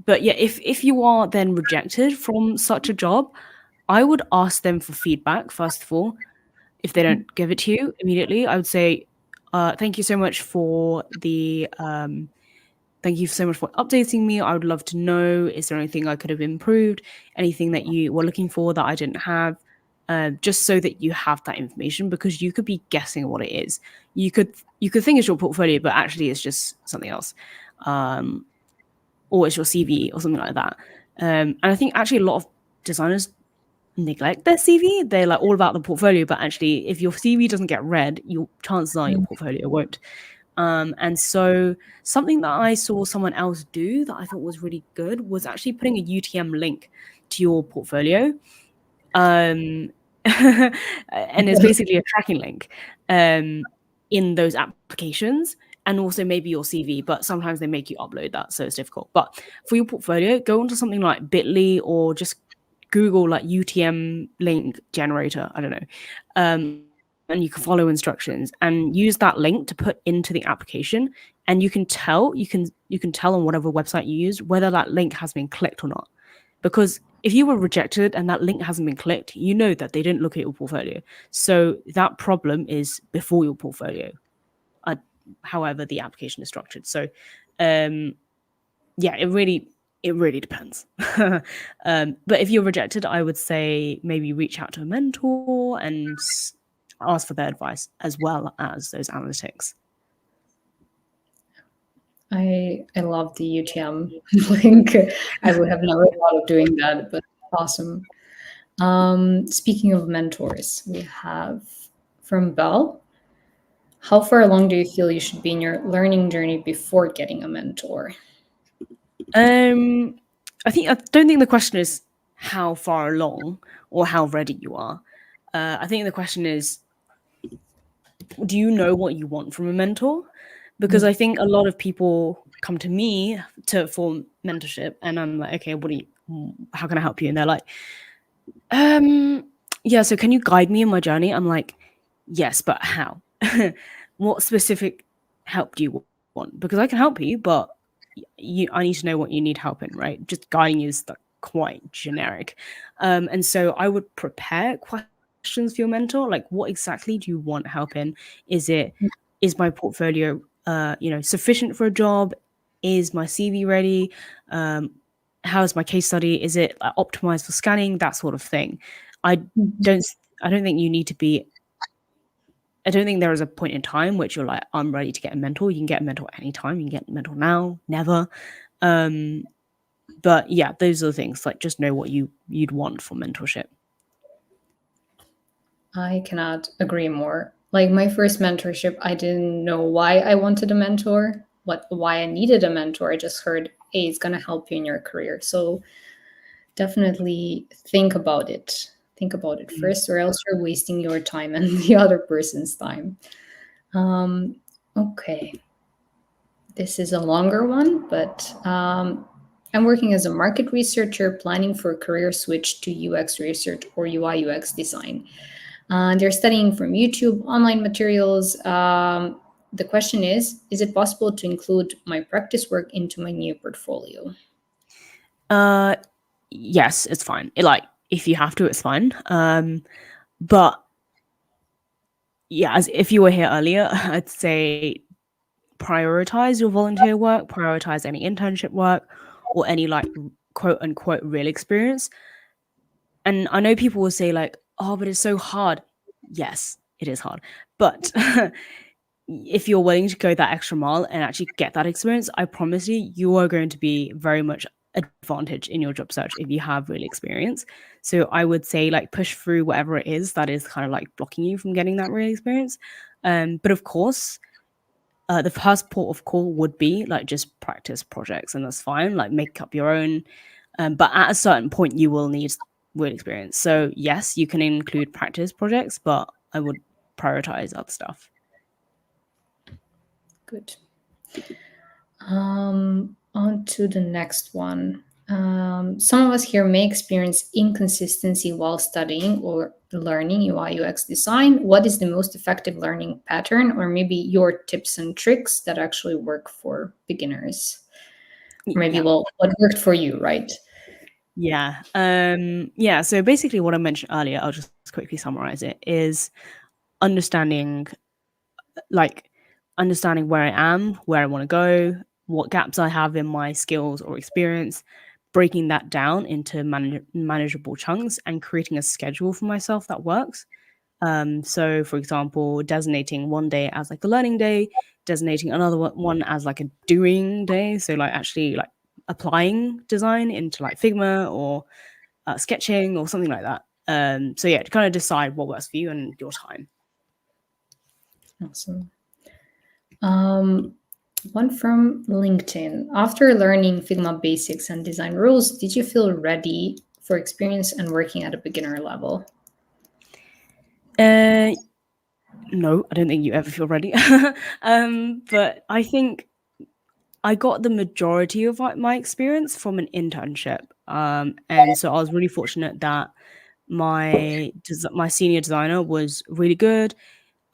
But yeah, if you are then rejected from such a job, I would ask them for feedback first of all. If they don't give it to you immediately, I would say, "Thank you so much for the thank you so much for updating me. I would love to know, is there anything I could have improved? Anything that you were looking for that I didn't have?" Just so that you have that information, because you could be guessing what it is. You could think it's your portfolio, but actually it's just something else, um, or it's your CV or something like that. And I think actually a lot of designers neglect their CV. They're like all about the portfolio, but actually, if your CV doesn't get read, your chances are your portfolio won't. And so something that I saw someone else do that I thought was really good was actually putting a UTM link to your portfolio. Um, and it's basically a tracking link in those applications, and also maybe your CV, but sometimes they make you upload that, so it's difficult. But for your portfolio, go onto something like Bitly or just Google like UTM link generator. I don't know. And you can follow instructions and use that link to put into the application, and you can tell on whatever website you use whether that link has been clicked or not. Because if you were rejected and that link hasn't been clicked, you know that they didn't look at your portfolio. So that problem is before your portfolio, uh, however the application is structured. So, um, yeah, it really depends. But if you're rejected, I would say maybe reach out to a mentor and ask for their advice as well as those analytics. I love the UTM link. I would have never thought of doing that, but awesome. Speaking of mentors, we have from Belle. How far along do you feel you should be in your learning journey before getting a mentor? Um, I don't think the question is how far along or how ready you are. I think the question is, do you know what you want from a mentor? Because I think a lot of people come to me to for mentorship, and I'm like, okay, how can I help you? And they're like, um, yeah, so can you guide me in my journey? I'm like, yes, but how? What specific help do you want? Because I can help you, but I need to know what you need help in, right? Just guiding you is like quite generic. And so I would prepare questions for your mentor, like what exactly do you want help in? Is my portfolio sufficient for a job? Is my CV ready? Um, how is my case study? Is it like, optimized for scanning? That sort of thing. I don't I don't think you need to be I don't think there is a point in time which you're like, I'm ready to get a mentor. You can get a mentor anytime. You can get a mentor now, never. Um, but yeah, those are the things. Like, just know what you'd want for mentorship. I cannot agree more. Like my first mentorship, I didn't know why I wanted a mentor, why I needed a mentor. I just heard, hey, it's gonna help you in your career. So definitely think about it. Think about it Mm. first, or else you're wasting your time and the other person's time. Um, okay, this is a longer one, but I'm working as a market researcher planning for a career switch to UX research or UI UX design. They're studying from YouTube, online materials. The question is it possible to include my practice work into my new portfolio? Uh, yes, it's fine. Like, if you have to, it's fine. But yeah, as if you were here earlier, I'd say prioritize your volunteer work, prioritize any internship work, or any like quote unquote real experience. And I know people will say like, "Oh, but it's so hard." Yes, it is hard. But if you're willing to go that extra mile and actually get that experience, I promise you are going to be very much advantage in your job search if you have real experience. So I would say like push through whatever it is that is kind of like blocking you from getting that real experience. But of course, the first port of call would be like just practice projects, and that's fine. Like make up your own. But at a certain point, you will need real experience. So yes, you can include practice projects, but I would prioritize other stuff. Good. On to the next one. Some of us here may experience inconsistency while studying or learning UI UX design. What is the most effective learning pattern, or maybe your tips and tricks that actually work for beginners? maybe, Yeah. well, what worked for you, right? Yeah. Yeah. So basically, what I mentioned earlier, I'll just quickly summarize it, is understanding, like, understanding where I am, where I want to go, what gaps I have in my skills or experience, breaking that down into manageable chunks and creating a schedule for myself that works. So, for example, designating one day as like a learning day, designating another one as like a doing day. So, like, actually, like applying design into like Figma or sketching or something like that. So yeah, to kind of decide what works for you and your time. Awesome. Um, One from LinkedIn. After learning Figma basics and design rules, did you feel ready for experience and working at a beginner level? Uh, no, I don't think you ever feel ready. But I think I got the majority of my experience from an internship. And so I was really fortunate that my senior designer was really good.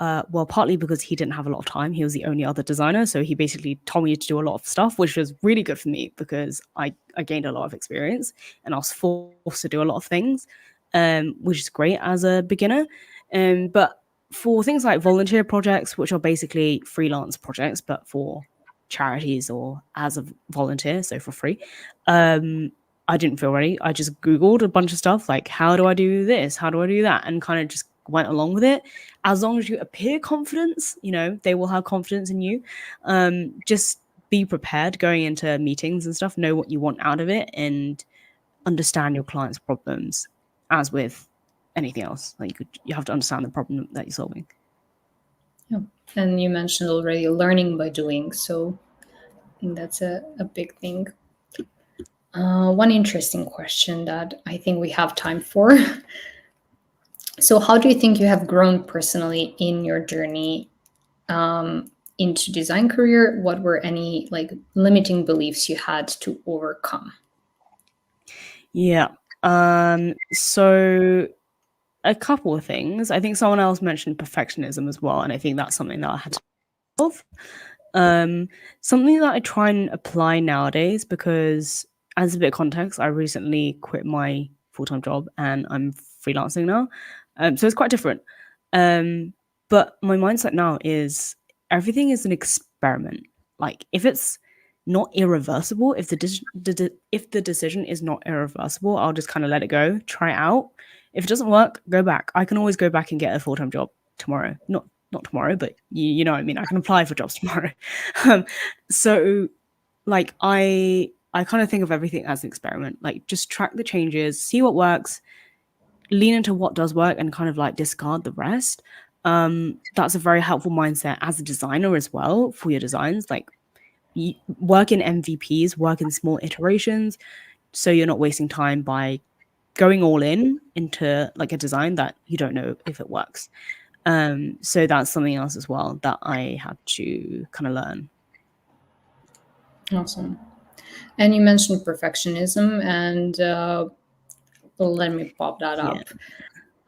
Well, partly because he didn't have a lot of time. He was the only other designer, so he basically told me to do a lot of stuff, which was really good for me because I gained a lot of experience and I was forced to do a lot of things, which is great as a beginner. But for things like volunteer projects, which are basically freelance projects, but for charities or as a volunteer, so for free, um, I didn't feel ready. I just Googled a bunch of stuff like, how do I do this? How do I do that? And kind of just went along with it. As long as you appear confident, they will have confidence in you. Just be prepared going into meetings and stuff, know what you want out of it, and understand your client's problems. As with anything else, like you have to understand the problem that you're solving. Yeah. And you mentioned already learning by doing, so I think that's a big thing. One interesting question that I think we have time for. So, how do you think you have grown personally in your journey into design career? What were any like limiting beliefs you had to overcome? Yeah. So a couple of things. I think someone else mentioned perfectionism as well, and I think that's something that I had to solve. Um, Something that I try and apply nowadays because, as a bit of context, I recently quit my full time job and I'm freelancing now. So it's quite different. Um, but my mindset now is everything is an experiment. Like if it's not irreversible, if the decision is not irreversible, I'll just kind of let it go, try it out. If it doesn't work, go back. I can always go back and get a full time job tomorrow. Not tomorrow, but you know what I mean. I can apply for jobs tomorrow. um, so like I kind of think of everything as an experiment. Like just track the changes, see what works, lean into what does work, and kind of like discard the rest. That's a very helpful mindset as a designer as well for your designs. Like you work in MVPs, work in small iterations, so you're not wasting time by going all in into like a design that you don't know if it works. So that's something else as well that I had to kind of learn. Awesome. And you mentioned perfectionism, and let me pop that Yeah.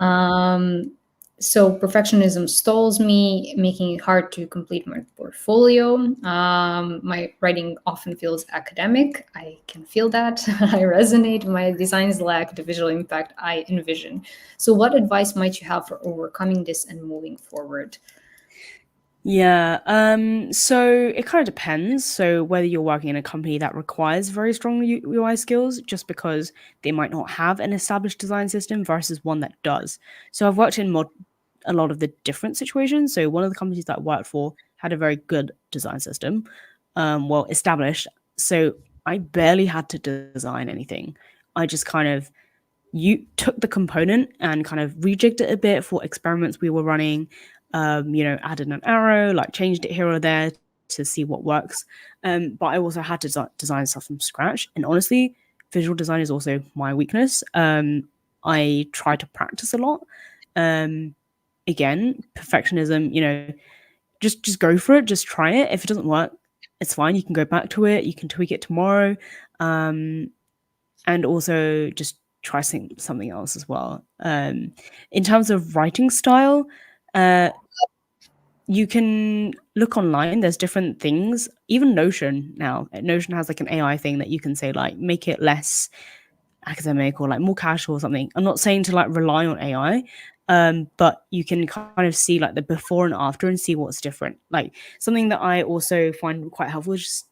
up. Um, so perfectionism stalls me, making it hard to complete my portfolio. My writing often feels academic. I can feel that. I resonate. My designs lack the visual impact I envision. So, what advice might you have for overcoming this and moving forward? Yeah. So it kind of depends. So whether you're working in a company that requires very strong UI skills, just because they might not have an established design system, versus one that does. So I've worked in a lot of the different situations. So one of the companies that I worked for had a very good design system, well established. So I barely had to design anything. I just kind of you took the component and kind of rejigged it a bit for experiments we were running, added an arrow, like changed it here or there to see what works. But I also had to design stuff from scratch. And honestly, visual design is also my weakness. I try to practice a lot. Um, Again, perfectionism, just go for it, just try it. If it doesn't work, it's fine. You can go back to it, you can tweak it tomorrow. And also just try something else as well. In terms of writing style, uh, you can look online. There's different things. Even Notion now. Notion has like an AI thing that you can say like make it less academic or like more casual or something. I'm not saying to like rely on AI, but you can kind of see like the before and after and see what's different. Like something that I also find quite helpful is just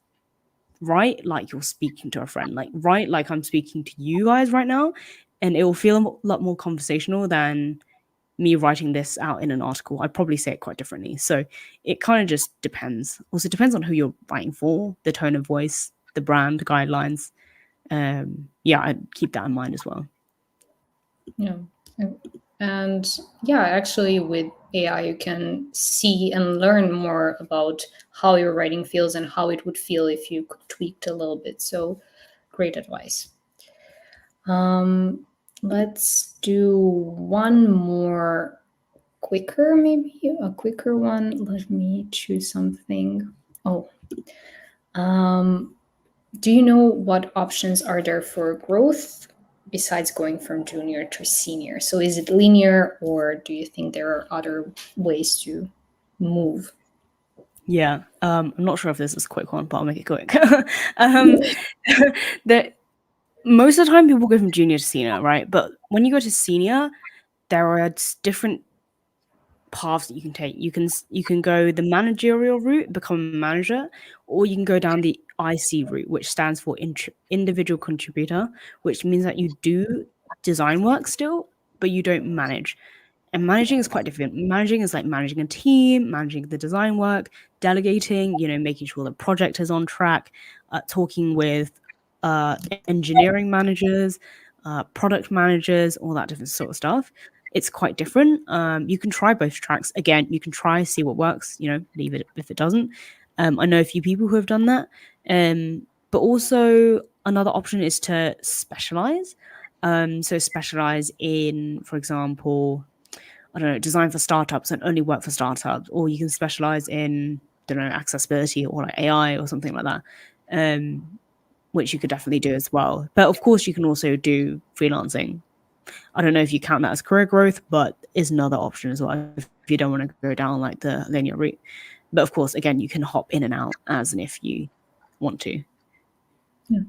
write like you're speaking to a friend. Like write like I'm speaking to you guys right now, and it will feel a lot more conversational than me writing this out in an article. I'd probably say it quite differently. So it kind of just depends. Also depends on who you're writing for, the tone of voice, the brand guidelines. Yeah, I'd keep that in mind as well. Yeah. And yeah, actually, with AI, you can see and learn more about how your writing feels and how it would feel if you tweaked a little bit. So, great advice. Um, let's do one more quicker, maybe a quicker one. Let me choose something. Oh, um, do you know what options are there for growth besides going from junior to senior? So is it linear, or do you think there are other ways to move? Yeah. I'm not sure if this is a quick one, but I'll make it quick. um, the most of the time people go from junior to senior, right? But when you go to senior, there are different paths that you can take. You can go the managerial route, become a manager, or you can go down the IC route, which stands for individual contributor, which means that you do design work still, but you don't manage. And managing is quite different. Managing is like managing a team, managing the design work, delegating, making sure the project is on track, talking with engineering managers, product managers, all that different sort of stuff. It's quite different. You can try both tracks. Again, you can try, see what works, leave it if it doesn't. I know a few people who have done that. But also, another option is to specialize. So, specialize in, for example, I don't know, design for startups and only work for startups, or you can specialize in, I don't know, accessibility or like AI or something like that, which you could definitely do as well. But of course, you can also do freelancing. I don't know if you count that as career growth, but is another option as well if you don't want to go down like the linear route. But of course, again, you can hop in and out as and if you want to. Yeah.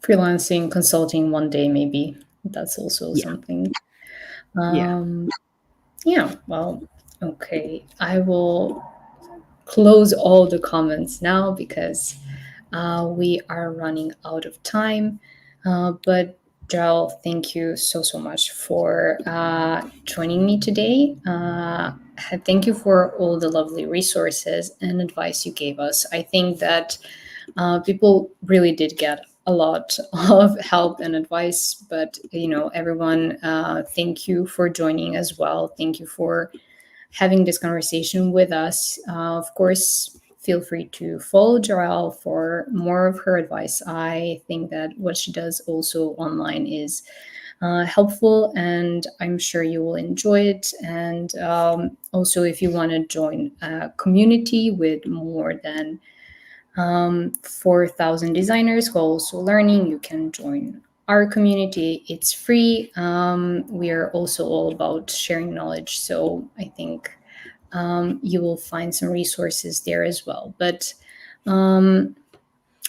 Freelancing, consulting one day, maybe. That's also Yeah, something. yeah, Um, yeah, well, okay. I will close all the comments now because we are running out of time. But Joel, thank you so much for joining me today. Thank you for all the lovely resources and advice you gave us. I think that people really did get a lot of help and advice. But everyone, thank you for joining as well. Thank you for having this conversation with us. Of course, feel free to follow Joelle for more of her advice. I think that what she does also online is helpful, and I'm sure you will enjoy it. And also, if you want to join a community with more than 4,000 designers who are also learning, you can join our community. It's free. We are also all about sharing knowledge. So I think you will find some resources there as well. But um,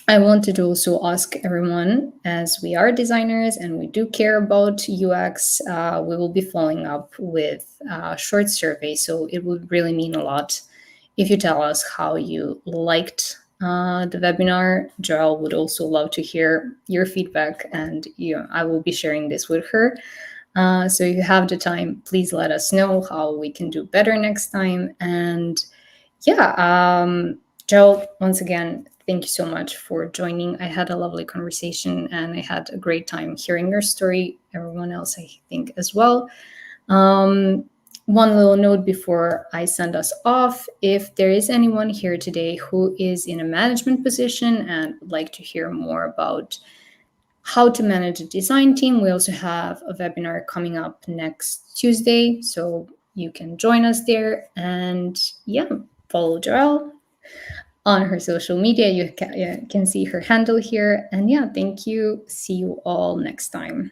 I wanted to also ask everyone, as we are designers and we do care about UX, we will be following up with a short survey. So it would really mean a lot if you tell us how you liked the webinar. Joelle would also love to hear your feedback, and I will be sharing this with her. So if you have the time, please let us know how we can do better next time. And yeah, Joe, once again, thank you so much for joining. I had a lovely conversation and I had a great time hearing your story. Everyone else, I think, as well. Um, one little note before I send us off: if there is anyone here today who is in a management position and would like to hear more about how to manage a design team, we also have a webinar coming up next Tuesday. So you can join us there. And yeah, follow Joelle on her social media. You can see her handle here. And yeah, thank you. See you all next time.